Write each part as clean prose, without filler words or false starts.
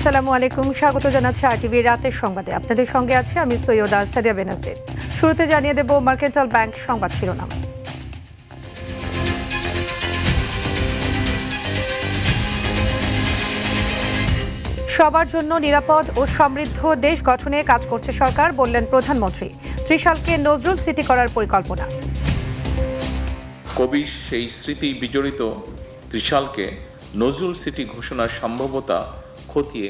আসসালামু আলাইকুম, স্বাগত জানাচ্ছি আরটিভি রাতের সংবাদে। আপনাদের সঙ্গে আছে আমি সৈয়দা সাদিয়া বেনাসির। শুরুতে জানিয়ে দেব মার্কেন্টাইল ব্যাংক সংবাদ শিরোনাম। সবার জন্য নিরাপদ ও সমৃদ্ধ দেশ গঠনে কাজ করছে সরকার, বললেন প্রধানমন্ত্রী। ত্রিশালকে নজরুল সিটি করার পরিকল্পনা। কবির সেই স্মৃতি বিজড়িত ত্রিশালকে নজরুল সিটি ঘোষণার সম্ভাব্যতা খতিয়ে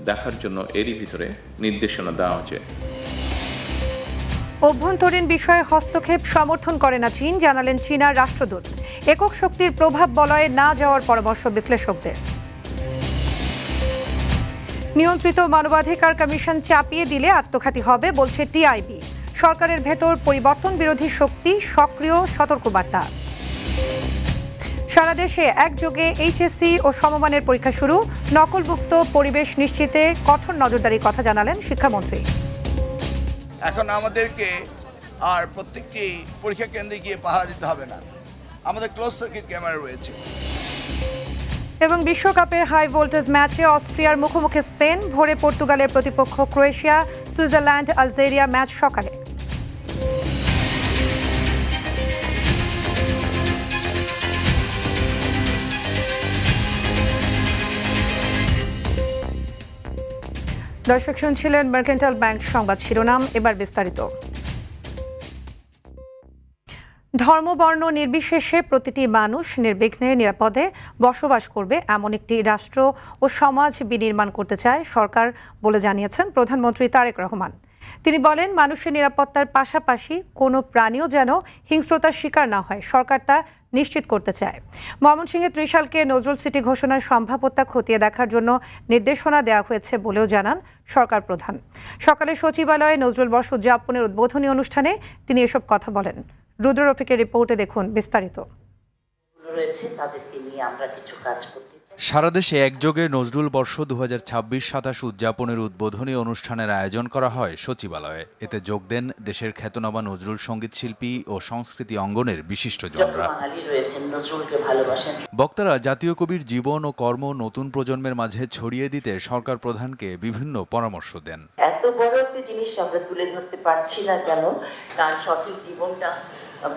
দেখার জন্য এরই ভিতরে নির্দেশনা দেওয়া হয়েছে। অভ্যন্তরীণ বিষয়ে হস্তক্ষেপ সমর্থন করে না চীন, জানালেন চীনার রাষ্ট্রদূত। একক শক্তির প্রভাব বলয়ে না যাওয়ার পরামর্শ বিশ্লেষকদের। নিয়ন্ত্রিত মানবাধিকার কমিশন চাপিয়ে দিলে আত্মঘাতী হবে, বলছে টিআইবি। সরকারের ভেতর পরিবর্তন বিরোধী শক্তি সক্রিয়, সতর্কবার্তা। সারা দেশে একযোগে এইচএসসি ও সমমানের পরীক্ষা শুরু, নকলমুক্ত পরিবেশ নিশ্চিতে কঠোর নজরদারির কথা জানালেন শিক্ষামন্ত্রী। এখন আমাদেরকে আর প্রত্যেকটি পরীক্ষা কেন্দ্রে গিয়ে পাহারা দিতে হবে না, আমাদের ক্লোজ সার্কিট ক্যামেরা রয়েছে। এবং বিশ্বকাপের হাই ভোল্টেজ ম্যাচে অস্ট্রিয়ার মুখোমুখি স্পেন, ভোরে পর্তুগালের প্রতিপক্ষ ক্রোয়েশিয়া, সুইজারল্যান্ড আলজেরিয়া ম্যাচ সকালে। দর্শক শুনছিলেন মার্কেন্টাইল ব্যাংক সংবাদ শিরোনাম, এবার বিস্তারিত। ধর্মবর্ণ নির্বিশেষে প্রতিটি মানুষ নির্বিঘ্নে নিরাপদে বসবাস করবে এমন একটি রাষ্ট্র ও সমাজ বিনির্মাণ করতে চায় সরকার, বলে জানিয়েছেন প্রধানমন্ত্রী তারেক রহমান। তিনি বলেন, মানুষের নিরাপত্তার পাশাপাশি কোনো প্রাণীও যেন হিংস্রতার শিকার না হয়, সরকার তা নিশ্চিত করতে চায়। ময়মনসিংহে ত্রিশালকে নজরুল সিটি ঘোষণার সম্ভাব্যতা খতিয়ে দেখার জন্য নির্দেশনা দেওয়া হয়েছে বলেও জানান সরকার প্রধান। সকালে সচিবালয়ে নজরুল বর্ষ উদযাপনের উদ্বোধনী অনুষ্ঠানে তিনি এসব কথা বলেন। রুদ্র রফিকের রিপোর্টে দেখুন বিস্তারিত। সারা দেশে একযোগে নজরুল বর্ষ 2026-27 উদযাপনের উদ্বোধনী অনুষ্ঠানের আয়োজন করা হয় সচিবালয়ে। এতে যোগ দেন দেশের খ্যাতনামা নজরুল সঙ্গীত শিল্পী ও সংস্কৃতি অঙ্গনের বিশিষ্টজনরা। বক্তারা জাতীয় কবির জীবন ও কর্ম নতুন প্রজন্মের মাঝে ছড়িয়ে দিতে সরকার প্রধানকে বিভিন্ন পরামর্শ দেন। এত বড় একটা জিনিস আমরা তুলে ধরতে পারছি না কেন, তার সঠিক জীবনটা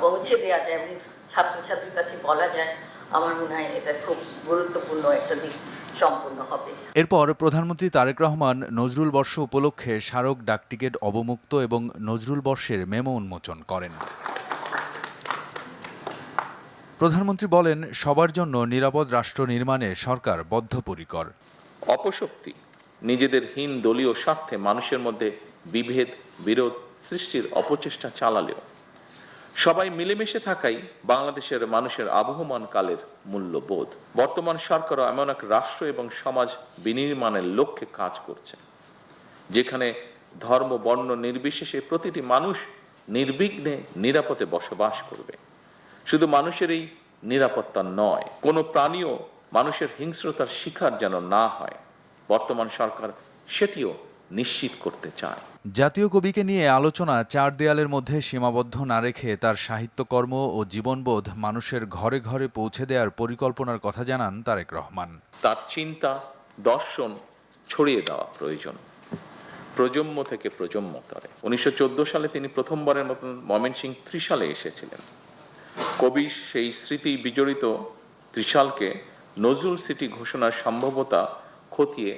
পৌঁছে দেওয়া যায় এবং ছাত্রছাত্রীর কাছে বলা যায়, আমার মনে হয় এটা খুব গুরুত্বপূর্ণ একটা দিক সম্পূর্ণ হবে। এরপর প্রধানমন্ত্রী তারেক রহমান নজরুল বর্ষ উপলক্ষে স্মারক ডাকটিকিট অবমুক্ত এবং নজরুল বর্ষের মেমো উন্মোচন করেন। প্রধানমন্ত্রী বলেন, সবার জন্য নিরাপদ রাষ্ট্র নির্মাণে সরকার বদ্ধপরিকর। অপশক্তি নিজেদের হীন দলীয় স্বার্থে মানুষের মধ্যে বিভেদ বিরোধ সৃষ্টির অপচেষ্টা চালালেও সবাই মিলেমিশে থাকাই বাংলাদেশের মানুষের আবহমান কালের মূল্যবোধ। বর্তমান সরকারও এমন এক রাষ্ট্র এবং সমাজ বিনির্মাণের লক্ষ্যে কাজ করছে, যেখানে ধর্ম বর্ণ নির্বিশেষে প্রতিটি মানুষ নির্বিঘ্নে নিরাপদে বসবাস করবে। শুধু মানুষের এই নিরাপত্তা নয়, কোনো প্রাণীও মানুষের হিংস্রতার শিকার যেন না হয়, বর্তমান সরকার সেটিও নিশ্চিত করতে চায়। জাতীয় কবিকে নিয়ে আলোচনা চার দেয়ালের মধ্যে সীমাবদ্ধ না রেখে তার সাহিত্যকর্ম ও জীবনবোধ মানুষের ঘরে ঘরে পৌঁছে দেওয়ার পরিকল্পনার কথা জানান তারেক রহমান। তার চিন্তা দর্শন ছড়িয়ে দেওয়া প্রয়োজন প্রজন্ম থেকে প্রজন্ম তরে। 1914 সালে তিনি প্রথমবারের মতন ময়মনসিংহ ত্রিশালে এসেছিলেন। কবির সেই স্মৃতি বিজড়িত ত্রিশালকে নজরুল সিটি ঘোষণার সম্ভাব্যতা খতিয়ে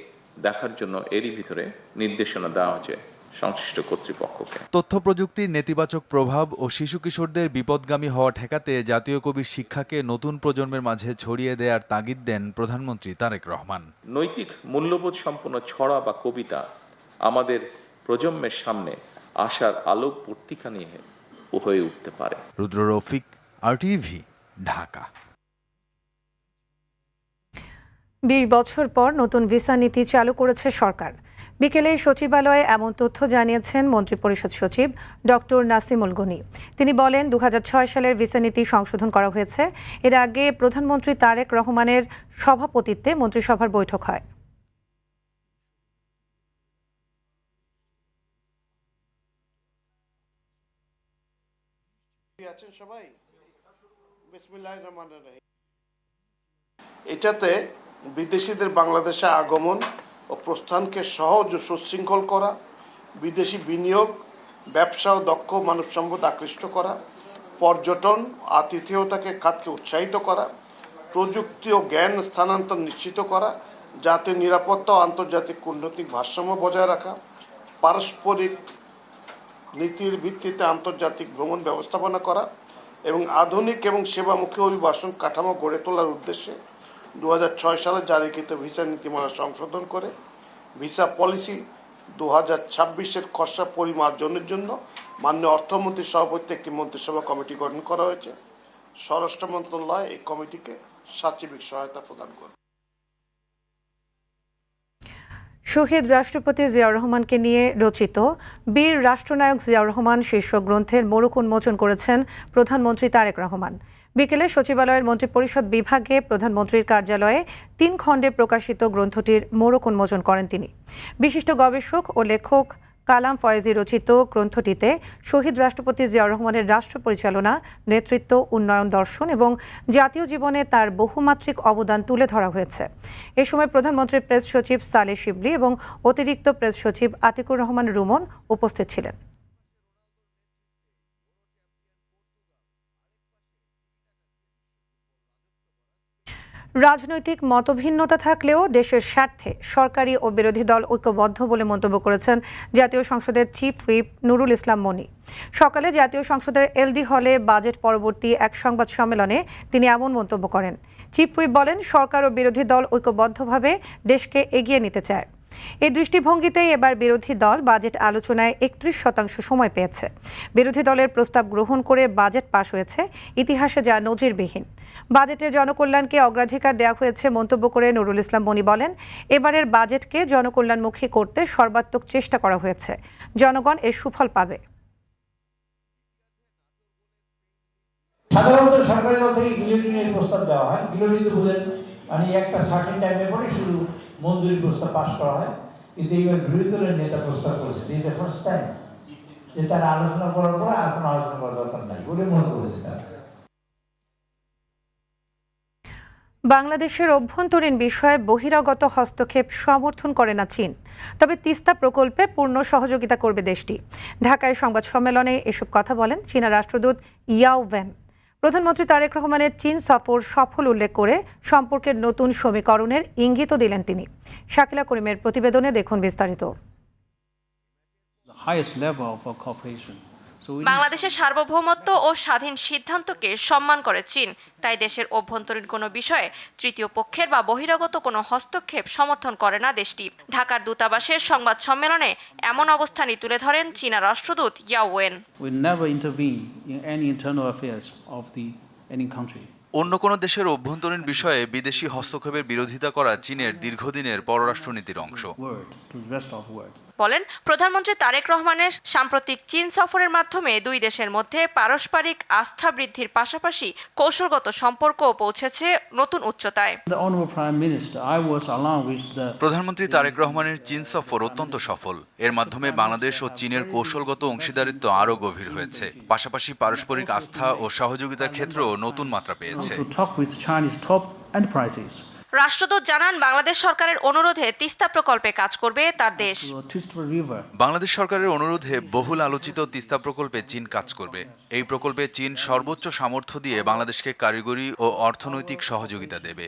দেখার জন্য এরই ভিতরে নির্দেশনা দেওয়া হয়েছে সংশ্লিষ্ট কর্তৃপক্ষকে। তথ্য প্রযুক্তির নেতিবাচক প্রভাব ও শিশু কিশোরদের বিপদগামী হওয়া ঠেকাতে জাতীয় কবির শিক্ষাকে নতুন প্রজন্মের মাঝে ছড়িয়ে দেওয়ার তাগিদ দেন প্রধানমন্ত্রী তারেক রহমান। নৈতিক মূল্যবোধ সম্পন্ন ছড়া বা কবিতা আমাদের প্রজন্মের সামনে আশার আলোক পত্রিকা নিয়ে হয়ে উঠতে পারে। রুদ্র রফিক, আরটিভি, ঢাকা। 20 বছর পর নতুন ভিসা নীতি চালু করেছে সরকার। বিকেলে সচিবালয়ে এমন তথ্য জানিয়েছেন মন্ত্রিপরিষদ সচিব ডক্টর নাসিমুল গনি। তিনি বলেন, 2006 সালের ভিসা নীতি সংশোধন করা হয়েছে। এর আগে প্রধানমন্ত্রী তারেক রহমানের সভাপতিত্বে মন্ত্রিসভার বৈঠক হয়। এটাতে বিদেশিদের বাংলাদেশে আগমন ও প্রস্থানকে সহজ ও সুশৃঙ্খল করা, বিদেশি বিনিয়োগ, ব্যবসা ও দক্ষ মানব সম্পদ আকৃষ্ট করা, পর্যটন, আতিথেয়তাকে খাতকে উৎসাহিত করা, প্রযুক্তি ও জ্ঞান স্থানান্তর নিশ্চিত করা, জাতীয় নিরাপত্তা ও আন্তর্জাতিক কূটনৈতিক ভারসাম্য বজায় রাখা, পারস্পরিক নীতির ভিত্তিতে আন্তর্জাতিক ভ্রমণ ব্যবস্থাপনা করা এবং আধুনিক এবং সেবামুখী অভিবাসন কাঠামো গড়ে তোলার উদ্দেশ্যে 2006 সালে জারিকৃত ভিসা নীতিমালা সংশোধন করে ভিসা পলিসি 2026-এর খসড়া পরিমার্জনের জন্য মাননীয় অর্থমন্ত্রীর সভাপতিত্বে একটি মন্ত্রিসভা কমিটি গঠন করা হয়েছে। স্বরাষ্ট্র মন্ত্রণালয় এই কমিটিকে সার্বিক সহায়তা প্রদান করবে। শহীদ রাষ্ট্রপতি জিয়াউর রহমানকে নিয়ে রচিত বীর রাষ্ট্রনায়ক জিয়াউর রহমান শীর্ষক গ্রন্থের মোড়ক উন্মোচন করেছেন প্রধানমন্ত্রী তারেক রহমান। বিকেলে সচিবালয়ের মন্ত্রিপরিষদ বিভাগে প্রধানমন্ত্রীর কার্যালয়ে 3 খণ্ডে প্রকাশিত গ্রন্থটির মোড়ক উন্মোচন করেন তিনি। বিশিষ্ট গবেষক ও লেখক কালাম ফয়েজি রচিত গ্রন্থটিতে শহীদ রাষ্ট্রপতি জিয়াউর রহমানের রাষ্ট্র পরিচালনা, নেতৃত্ব, উন্নয়ন দর্শন এবং জাতীয় জীবনে তার বহুমাত্রিক অবদান তুলে ধরা হয়েছে। এ সময় প্রধানমন্ত্রীর প্রেস সচিব সালেহ শিবলি এবং অতিরিক্ত প্রেস সচিব আতিকুর রহমান রুমন উপস্থিত ছিলেন। রাজনৈতিক মতভিন্নতা থাকলেও দেশের স্বার্থে সরকারি ও বিরোধী দল ঐক্যবদ্ধ বলে মন্তব্য করেছেন জাতীয় সংসদের চিফ হুইপ নুরুল ইসলাম মনি। সকালে জাতীয় সংসদের এলডি হলে বাজেট পরবর্তী এক সংবাদ সম্মেলনে তিনি এমন মন্তব্য করেন। চিফ হুইপ বলেন, সরকার ও বিরোধী দল ঐক্যবদ্ধভাবে দেশকে এগিয়ে নিতে চায়। এই দৃষ্টিভঙ্গিতেই এবার বিরোধী দল বাজেট আলোচনায় 31% সময় পেয়েছে। বিরোধী দলের প্রস্তাব গ্রহণ করে বাজেট পাশ হয়েছে, ইতিহাসে যা নজিরবিহীন। বাজেটে জনকল্যাণকে অগ্রাধিকার দেওয়া হয়েছে মন্তব্য করে নুরুল ইসলাম মনি বলেন, এবারের বাজেটকে জনকল্যাণমুখী করতে সর্বাত্মক চেষ্টা করা হয়েছে। জনগণ এর সুফল পাবে। সাধারণত সরকারের দল থেকে গিলোটিনের প্রস্তাব দেওয়া হয়। গিলোটিন তো বুঝেন, মানে একটা সার্টেন টাইমের পরে শুধু মঞ্জুরি প্রস্তাব পাশ করা হয়। কিন্তু এইবার বিরোধী দলের নেতা প্রস্তাব করেছে, দিস দ্য ফার্স্ট টাইম, যে তারা আলোচনা করার পরে আর কোনো আলোচনা করার দরকার নাই বলে মনে করেছে তারা। বাংলাদেশের অভ্যন্তরীণ বিষয়ে বহিরাগত হস্তক্ষেপ সমর্থন করে না চীন, তবে তিস্তা প্রকল্পে পূর্ণ সহযোগিতা করবে দেশটি। ঢাকায় সংবাদ সম্মেলনে এসব কথা বলেন চীনা রাষ্ট্রদূত ইয়াও ওয়েন। প্রধানমন্ত্রী তারেক রহমানের চীন সফর সফল উল্লেখ করে সম্পর্কের নতুন সমীকরণের ইঙ্গিতও দিলেন তিনি। শাকিলা করিমের প্রতিবেদনে দেখুন বিস্তারিত। বাংলাদেশের সার্বভৌমত্ব ও স্বাধীন সিদ্ধান্তকে সম্মান করে চীন, তাই দেশের অভ্যন্তরীণ কোনো বিষয়ে তৃতীয় পক্ষের বা বহিরাগত কোনো হস্তক্ষেপ সমর্থন করে না দেশটি। ঢাকার দূতাবাসের সংবাদ সম্মেলনে এমন অবস্থানই তুলে ধরেন চীনা রাষ্ট্রদূত ইয়াও ওয়েন। অন্য কোনো দেশের অভ্যন্তরীণ বিষয়ে বিদেশি হস্তক্ষেপের বিরোধিতা করা চীনের দীর্ঘদিনের পররাষ্ট্রনীতির অংশ। বলেন প্রধানমন্ত্রী তারেক রহমানের সাম্প্রতিক চীন সফরের মাধ্যমে দুই দেশের মধ্যে পারস্পরিক আস্থা বৃদ্ধির পাশাপাশি কৌশলগত সম্পর্কও পৌঁছেছে নতুন উচ্চতায়। প্রধানমন্ত্রী তারেক রহমানের চীন সফর অত্যন্ত সফল। এর মাধ্যমে বাংলাদেশ ও চীনের কৌশলগত অংশীদারিত্ব আরও গভীর হয়েছে, পাশাপাশি পারস্পরিক আস্থা ও সহযোগিতার ক্ষেত্রেও নতুন মাত্রা পেয়েছে। রাষ্ট্রদূত জানান, বাংলাদেশ সরকারের অনুরোধে তিস্তা প্রকল্পে কাজ করবে তার দেশ। বাংলাদেশ সরকারের অনুরোধে বহুল আলোচিত তিস্তা প্রকল্পে চীন কাজ করবে। এই প্রকল্পে চীন সর্বোচ্চ সামর্থ্য দিয়ে বাংলাদেশকে কারিগরি ও অর্থনৈতিক সহযোগিতা দেবে।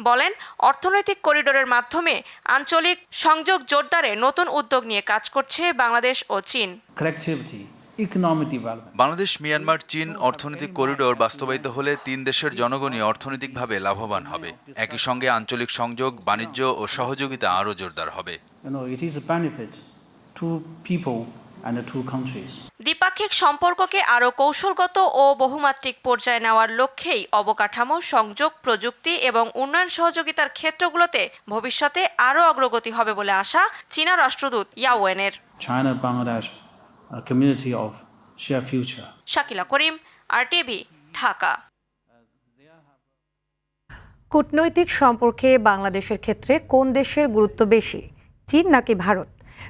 বলেন অর্থনৈতিক করিডোরের মাধ্যমে আঞ্চলিক সংযোগ জোরদারে নতুন উদ্যোগ নিয়ে কাজ করছে বাংলাদেশ ও চীন। বাংলাদেশ মিয়ানমার চীন অর্থনৈতিক করিডোর বাস্তবায়িত হলে 3 দেশের জনগণই অর্থনৈতিকভাবে লাভবান হবে। একই সঙ্গে আঞ্চলিক সংযোগ, বাণিজ্য ও সহযোগিতা আরও জোরদার হবে। দ্বিপাক্ষিক সম্পর্ককে আরও কৌশলগত ও বহুমাত্রিক পর্যায়ে নেওয়ার লক্ষ্যেই অবকাঠামো, সংযোগ, প্রযুক্তি এবং উন্নয়ন সহযোগিতার ক্ষেত্রগুলোতে ভবিষ্যতে আরও অগ্রগতি হবে বলে আশা চীনা রাষ্ট্রদূত ইয়াও ওয়েনের। Community of shared future. Shakila Karim, RTV, Dhaka. কূটনৈতিক সম্পর্কে বাংলাদেশের ক্ষেত্রে কোন দেশের গুরুত্ব বেশি, চীন নাকি ভারত?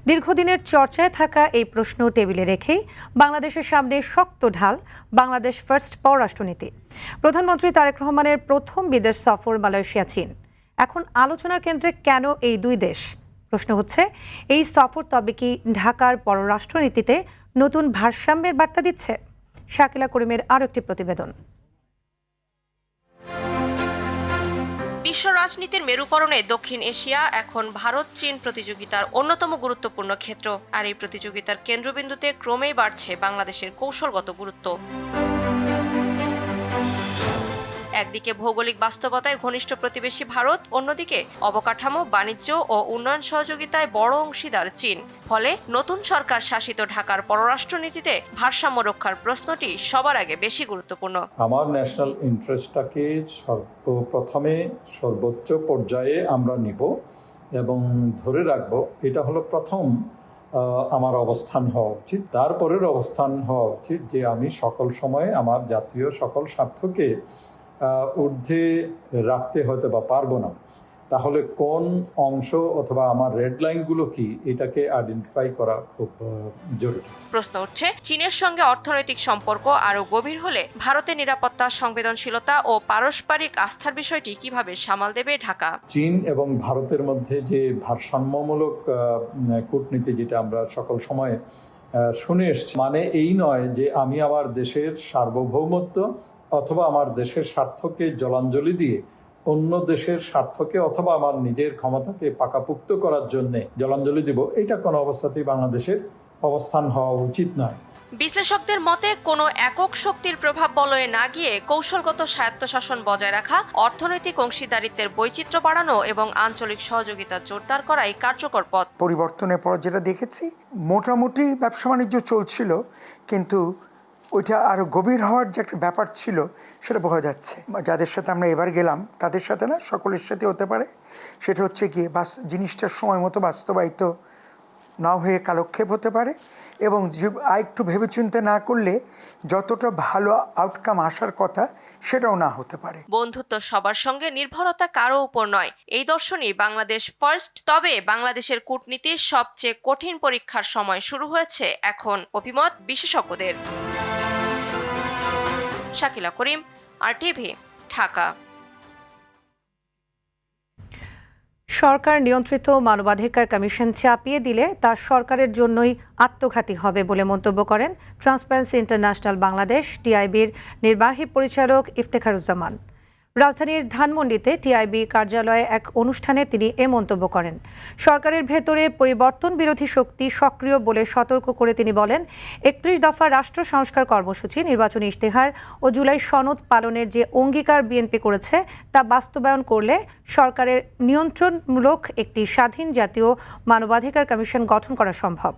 দীর্ঘদিনের চর্চায় থাকা এই প্রশ্ন টেবিলে রেখেই বাংলাদেশের সামনে শক্ত ঢাল বাংলাদেশ ফার্স্ট পররাষ্ট্রনীতি। প্রধানমন্ত্রী তারেক রহমানের প্রথম বিদেশ সফর মালয়েশিয়া, চীন। এখন আলোচনার কেন্দ্রে কেন এই দুই দেশ? প্রশ্ন হচ্ছে, এই সফর তবে কি ঢাকার পররাষ্ট্রনীতিতে নতুন ভারসাম্যের বার্তা দিচ্ছে? শাকিলা করিমের আরও একটি প্রতিবেদন। বিশ্ব রাজনীতির মেরুকরণে দক্ষিণ এশিয়া এখন ভারত চীন প্রতিযোগিতার অন্যতম গুরুত্বপূর্ণ ক্ষেত্র। আর এই প্রতিযোগিতার কেন্দ্রবিন্দুতে ক্রমেই বাড়ছে বাংলাদেশের কৌশলগত গুরুত্ব। একদিকে ভৌগোলিক বাস্তবতায় ঘনিষ্ঠ প্রতিবেশী ভারত, অন্যদিকে অবকাঠামো, বাণিজ্য ও উন্নয়ন সহযোগিতায় বড় অংশীদার চীন। ফলে নতুন সরকার শাসিত ঢাকার পররাষ্ট্রনীতিতে ভারসাম্য রক্ষার প্রশ্নটি সবার আগে বেশি গুরুত্বপূর্ণ। আমার ন্যাশনাল ইন্টারেস্টটাকে সর্বপ্রথমে সর্বোচ্চ পর্যায়ে আমরা নিব এবং ধরে রাখব, এটা হলো প্রথম আমার অবস্থান হওয়া উচিত। তারপরের অবস্থান হওয়া উচিত যে আমি সকল সময়ে আমার জাতীয় সকল স্বার্থকে ঊর্ধ্বে রাখতে হয়তো বা পারবো না। তাহলে কোন অংশ অথবা আমার রেড লাইনগুলো কি, এটাকে আইডেন্টিফাই করা খুব জরুরি। প্রশ্ন উঠছে, চীনের সঙ্গে অর্থনৈতিক সম্পর্ক আরও গভীর হলে ভারতের নিরাপত্তা, সংবেদনশীলতা ও পারস্পরিক আস্থার বিষয়টি কিভাবে সামাল দেবে ঢাকা? চীন এবং ভারতের মধ্যে যে ভারসাম্যমূলক কূটনীতি, যেটা আমরা সকল সময় শুনে এসছি, মানে এই নয় যে আমি আমার দেশের সার্বভৌমত্ব অথবা আমার দেশের স্বার্থকে জলাঞ্জলি দিয়ে অন্য দেশের স্বার্থকে অথবা আমার নিজের ক্ষমতাকে পাকাপুক্ত করার জন্যে জলাঞ্জলি দিব, এটা কোনো অবস্থাতেই বাংলাদেশের অবস্থান হওয়া উচিত নয়। বিশ্লেষকদের মতে, কোনো একক শক্তির প্রভাব বলয়ে না গিয়ে কৌশলগত স্বায়ত্তশাসন বজায় রাখা, অর্থনৈতিক অংশীদারিত্বের বৈচিত্র্য বাড়ানো এবং আঞ্চলিক সহযোগিতা জোরদার করাই কার্যকর পথ। পরিবর্তনের পর যেটা দেখেছি, মোটামুটি ব্যবসা বাণিজ্য চলছিল, কিন্তু ওইটা আরও গভীর হওয়ার যে একটা ব্যাপার ছিল সেটা বোঝা যাচ্ছে। যাদের সাথে আমরা এবার গেলাম তাদের সাথে না, সকলের সাথে হতে পারে। সেটা হচ্ছে গিয়ে জিনিসটার সময় মতো বাস্তবায়িত না হয়ে কালক্ষেপ হতে পারে, এবং একটু ভেবেচিন্তে না করলে যতটা ভালো আউটকাম আসার কথা সেটাও না হতে পারে। বন্ধুত্ব সবার সঙ্গে, নির্ভরতা কারো উপর নয়, এই দর্শনই বাংলাদেশ ফার্স্ট। তবে বাংলাদেশের কূটনীতির সবচেয়ে কঠিন পরীক্ষার সময় শুরু হয়েছে এখন, অভিমত বিশেষজ্ঞদের। শাকিলা করিম, RTV, ঢাকা। সরকার নিয়ন্ত্রিত মানবাধিকার কমিশন চাপিয়ে দিলে তা সরকারের জন্যই আত্মঘাতী হবে বলে মন্তব্য করেন ট্রান্সপারেন্সি ইন্টারন্যাশনাল বাংলাদেশ টিআইবির নির্বাহী পরিচালক ইফতেখারুজ্জামান। রাজধানীর ধানমন্ডিতে টিআইবি কার্যালয়ে এক অনুষ্ঠানে তিনি এ মন্তব্য করেন। সরকারের ভেতরে পরিবর্তন বিরোধী শক্তি সক্রিয় বলে সতর্ক করে তিনি বলেন, ৩১ দফা রাষ্ট্র সংস্কার কর্মসূচি, নির্বাচনী ইশতেহার ও জুলাই সনদ পালনের যে অঙ্গীকার বিএনপি করেছে তা বাস্তবায়ন করলে সরকারের নিয়ন্ত্রণমূলক একটি স্বাধীন জাতীয় মানবাধিকার কমিশন গঠন করা সম্ভব।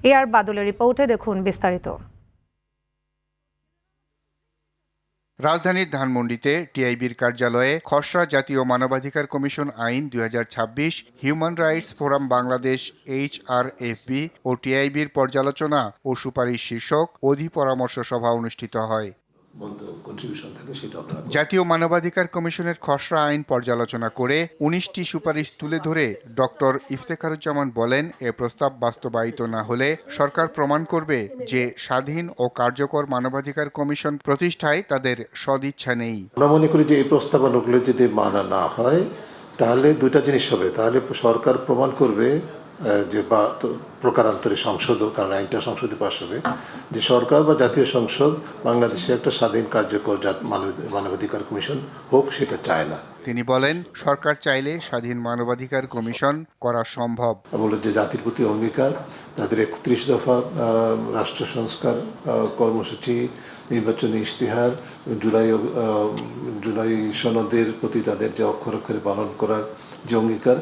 AR বাদলের রিপোর্টে দেখুন বিস্তারিত। রাজধানীর ধানমন্ডিতে টিআইবির কার্যালয়ে খসড়া জাতীয় মানবাধিকার কমিশন আইন ২০২৬, human rights forum Bangladesh HRFB ও টিআইবির পর্যালোচনা ও সুপারিশ শীর্ষক অধিপরামর্শ সভা অনুষ্ঠিত হয়। জাতীয় মানবাধিকার কমিশনের খসড়া আইন পর্যালোচনা করে ১৯টি সুপারিশ তুলে ধরে ডক্টর ইফতেখারুজ্জামান বলেন, এ প্রস্তাব বাস্তবায়িত না হলে সরকার প্রমাণ করবে যে স্বাধীন ও কার্যকর মানবাধিকার কমিশন প্রতিষ্ঠায় তাদের সদিচ্ছা নেই। আমরা মনে করি যে এই প্রস্তাবনাগুলো যদি মানা না হয় তাহলে দুইটা জিনিস হবে। তাহলে সরকার প্রমাণ করবে যে বা প্রকারান্তরে সংসদও, কারণ আইনটা সংসদে পাশ হবে, যে সরকার বা জাতীয় সংসদ বাংলাদেশে একটা স্বাধীন কার্যকর মানবাধিকার কমিশন হোক, সেটা চায় না। তিনি বলেন, সরকার চাইলে স্বাধীন মানবাধিকার কমিশন করা সম্ভব। বলে যে জাতির প্রতি অঙ্গীকার, তাদের ৩১ দফা রাষ্ট্র সংস্কার কর্মসূচি, নির্বাচনী ইশতেহার, জুলাই সনদের প্রতি তাদের যে অক্ষরে অক্ষরে পালন করার যে অঙ্গীকার,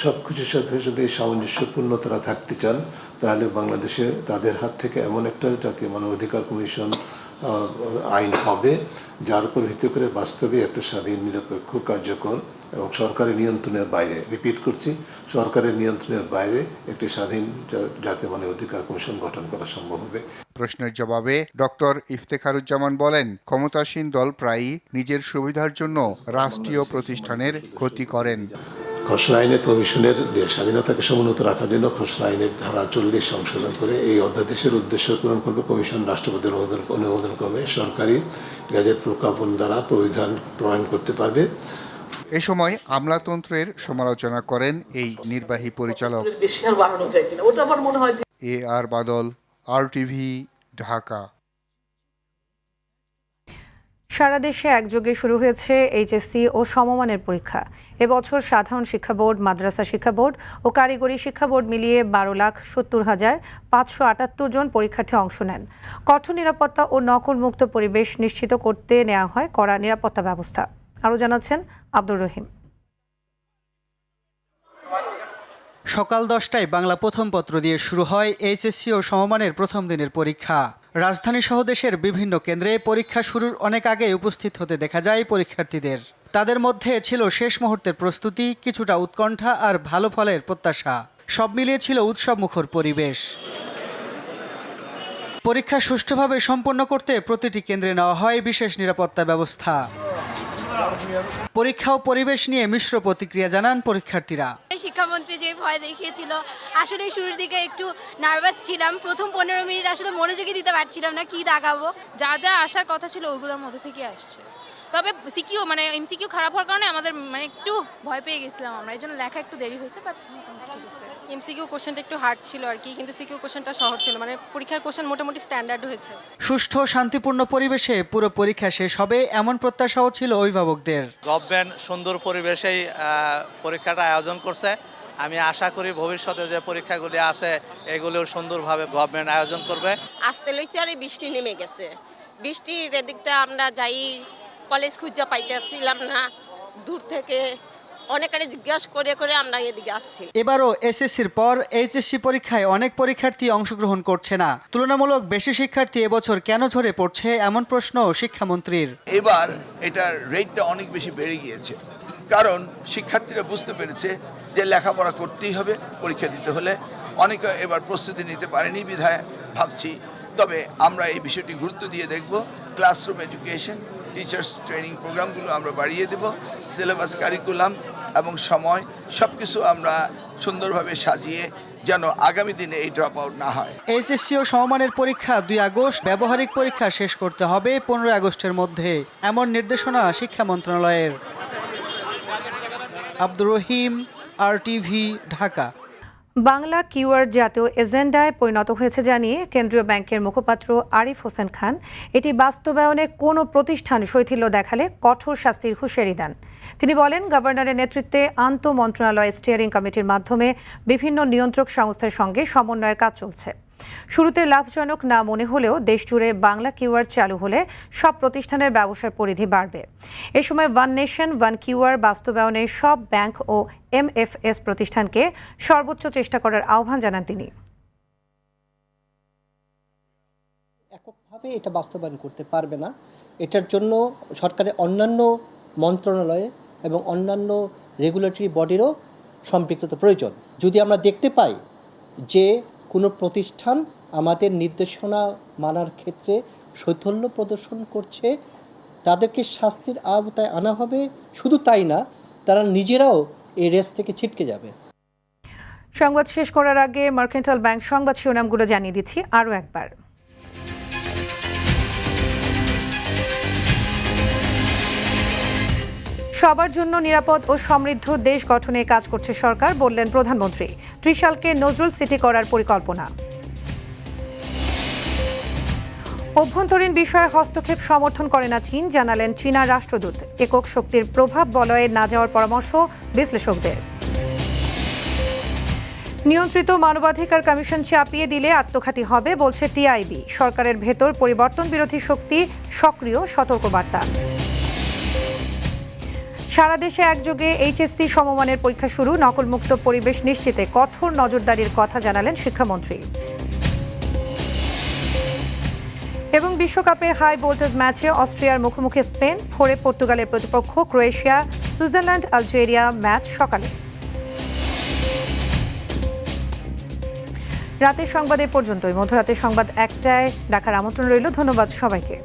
সব কিছুর সাথে যদি সামঞ্জস্যপূর্ণ তারা থাকতে চান, তাহলে বাংলাদেশে তাদের হাত থেকে এমন একটা জাতীয় মানবাধিকার কমিশন আইন হবে যার উপর ভিত্তি করে বাস্তবে একটা স্বাধীন, নিরপেক্ষ, কার্যকর এবং সরকারের নিয়ন্ত্রণের বাইরে, রিপিট করছি, সরকারের নিয়ন্ত্রণের বাইরে একটি স্বাধীন জাতীয় মানবাধিকার কমিশন গঠন করা সম্ভব হবে। প্রশ্নের জবাবে ডক্টর ইফতেখারুজ্জামান বলেন, ক্ষমতাসীন দল প্রায়ই নিজের সুবিধার জন্য রাষ্ট্রীয় প্রতিষ্ঠানের ক্ষতি করেন। খসড়া আইনে কমিশনের স্বাধীনতাকে সমুন্নত রাখার জন্য খসড়া আইনের ধারা 40 সংশোধন করে এই অধ্যাদেশের উদ্দেশ্য পূরণ করবে কমিশন রাষ্ট্রপতির অনুমোদন ক্রমে সরকারি গেজেট প্রজ্ঞাপন দ্বারা প্রবিধান প্রণয়ন করতে পারবে। এ সময় আমলাতন্ত্রের সমালোচনা করেন এই নির্বাহী পরিচালক AR বাদল, RTV, ঢাকা। সারা দেশে একযোগে শুরু হয়েছে এইচএসসি ও সমমানের পরীক্ষা। এবছর সাধারণ শিক্ষা বোর্ড, মাদ্রাসা শিক্ষা বোর্ড ও কারিগরি শিক্ষা বোর্ড মিলিয়ে 12,70,578 জন পরীক্ষার্থী অংশ নেন। কঠোর নিরাপত্তা ও নকলমুক্ত পরিবেশ নিশ্চিত করতে নেওয়া হয় কড়া নিরাপত্তা ব্যবস্থা। আরও জানাচ্ছেন আব্দুর রহিম। সকাল 10টায় বাংলা প্রথম পত্র দিয়ে শুরু হয় এইচএসসি ও সমমানের প্রথম দিনের পরীক্ষা। রাজধানী সহ দেশের বিভিন্ন কেন্দ্রে পরীক্ষা শুরুর অনেক আগে উপস্থিত হতে দেখা যায় পরীক্ষার্থীদের। তাদের মধ্যে ছিল শেষ মুহূর্তের প্রস্তুতি, কিছুটা উৎকণ্ঠা আর ভালো ফলের প্রত্যাশা। সব মিলিয়ে ছিল উৎসবমুখর পরিবেশ। পরীক্ষা সুষ্ঠুভাবে সম্পন্ন করতে প্রতিটি কেন্দ্রে নেওয়া হয় বিশেষ নিরাপত্তা ব্যবস্থা। পরীক্ষা ও পরিবেশ নিয়ে মিশ্র প্রতিক্রিয়া জানান পরীক্ষার্থীরা। শিক্ষামন্ত্রী যে ভয় দেখিয়েছিল, আসলে শুরুর দিকে একটু নার্ভাস ছিলাম। প্রথম 15 মিনিট আসলে মনোযোগী দিতে পারছিলাম না, কি দাগাবো। যা যা আসার কথা ছিল ওইগুলোর মধ্যে থেকে আসছে। তবে সিকিউ এমসিকিউ খারাপ হওয়ার কারণে আমাদের একটু ভয় পেয়ে গেছিলাম আমরা, এই জন্য লেখা একটু দেরি হয়েছে। বাট এমসিকিউ কোশ্চেনটা একটু হার্ড ছিল আর কি, কিন্তু সিকিউ কোশ্চেনটা সহজ ছিল। পরীক্ষার কোশ্চেন মোটামুটি স্ট্যান্ডার্ড হয়েছে। সুষ্ঠু শান্তিপূর্ণ পরিবেশে পুরো পরীক্ষা শেষ হবে এমন প্রত্যাশাও ছিল অভিভাবকদের। গভর্নমেন্ট সুন্দর পরিবেশেই পরীক্ষাটা আয়োজন করছে। আমি আশা করি ভবিষ্যতে যে পরীক্ষাগুলি আছে এগুলোও সুন্দরভাবে গভর্নমেন্ট আয়োজন করবে। আসতে লইছে আর বৃষ্টি নেমে গেছে। বৃষ্টির এদিকটা আমরা যাই কলেজ খুঁজে পাইতেছিলাম না, দূর থেকে অনেকের জিজ্ঞাসা করে করে আমরা এদিকে আসছি। এবারও এসএসসির পর এইচএসসি পরীক্ষায় অনেক পরীক্ষার্থী অংশগ্রহণ করছে না। তুলনামূলক বেশি শিক্ষার্থী এবছর কেন ঝরে পড়ছে এমন প্রশ্ন শিক্ষামন্ত্রীর। এবার এটার রেটটা অনেক বেশি বেড়ে গিয়েছে, কারণ শিক্ষার্থীরা বুঝতে পেরেছে যে লেখাপড়া করতেই হবে পরীক্ষা দিতে হলে। অনেকে এবার প্রস্তুতি নিতে পারেনি বিধায় ভাবছি। তবে আমরা এই বিষয়টি গুরুত্ব দিয়ে দেখব। ক্লাসরুম এডুকেশন, টিচার্স ট্রেনিং প্রোগ্রামগুলো আমরা বাড়িয়ে দেব। সিলেবাস, কারিকুলাম এবং সময় সব কিছু আমরা সুন্দরভাবে সাজিয়ে যেন আগামী দিনে এই ড্রপ আউট না হয়। এইচএসসি ও সমমানের পরীক্ষা 2 আগস্ট, ব্যবহারিক পরীক্ষা শেষ করতে হবে 15 আগস্টের মধ্যে, এমন নির্দেশনা শিক্ষা মন্ত্রণালয়ের। আব্দুর রহিম, RTV, ঢাকা। বাংলা কিওয়ার্ড জাতীয় এজেন্ডায় পরিণত হয়েছে জানিয়ে কেন্দ্রীয় ব্যাংকের মুখপাত্র আরিফ হোসেন খান এটি বাস্তবায়নে কোনো প্রতিষ্ঠান শৈথিল্য দেখালে কঠোর শাস্তির হুঁশিয়ারি দেন। তিনি বলেন, গভর্নরের নেতৃত্বে আন্তঃমন্ত্রণালয় স্টিয়ারিং কমিটির মাধ্যমে বিভিন্ন নিয়ন্ত্রক সংস্থার সঙ্গে সমন্বয়ের কাজ চলছে। শুরুতে লাভজনক না মনে হলেও দেশজুড়ে বাংলা কিওয়ার্ড চালু হলে সব প্রতিষ্ঠানের ব্যবসার পরিধি বাড়বে। এ সময় ওয়ান নেশন ওয়ান কিওয়ার্ড বাস্তবায়নে সব ব্যাংক ও MFS প্রতিষ্ঠানকে সর্বোচ্চ চেষ্টা করার আহ্বান জানান তিনি। এককভাবে এটা বাস্তবায়ন করতে পারবে না, এটার জন্য সরকারের অন্যান্য মন্ত্রণালয়ে এবং অন্যান্য রেগুলেটরি বডিরও সম্পৃক্ততা প্রয়োজন। যদি আমরা দেখতে পাই যে কোনো প্রতিষ্ঠান আমাদের নির্দেশনা মানার ক্ষেত্রে শৈথল্য প্রদর্শন করছে, তাদেরকে শাস্তির আওতায় আনা হবে। শুধু তাই না, তারা নিজেরাও এই রেস থেকে ছিটকে যাবে। সংবাদ শেষ করার আগে মার্কেন্টাইল ব্যাংক সংবাদ শিরোনামগুলো জানিয়ে দিচ্ছি আরও একবার। সবার জন্য নিরাপদ ও সমৃদ্ধ দেশ গঠনে কাজ করছে সরকার, বললেন প্রধানমন্ত্রী। ত্রিশালকে নজরুল সিটি করার পরিকল্পনা। অভ্যন্তরীণ বিষয়ে হস্তক্ষেপ সমর্থন করে না চীন, জানালেন চীনা রাষ্ট্রদূত। একক শক্তির প্রভাব বলয়ে না যাওয়ার পরামর্শ বিশ্লেষকদের। নিয়ন্ত্রিত মানবাধিকার কমিশন চাপিয়ে দিলে আত্মঘাতী হবে, বলছে TIB। সরকারের ভেতর পরিবর্তন বিরোধী শক্তি সক্রিয়, সতর্কবার্তা। সারা দেশে একযোগে HSC সমমানের পরীক্ষা শুরু, নকলমুক্ত পরিবেশ নিশ্চিতে কঠোর নজরদারির কথা জানালেন শিক্ষামন্ত্রী। এবং বিশ্বকাপের হাই ভোল্টেজ ম্যাচে অস্ট্রিয়ার মুখোমুখি স্পেন, ভোরে পর্তুগালের প্রতিপক্ষ ক্রোয়েশিয়া, সুইজারল্যান্ড আলজেরিয়া ম্যাচ সকালে। রাতের সংবাদ এ পর্যন্তই। মধ্যরাতের সংবাদ 1টায় দেখার আমন্ত্রণ রইল। ধন্যবাদ সবাইকে।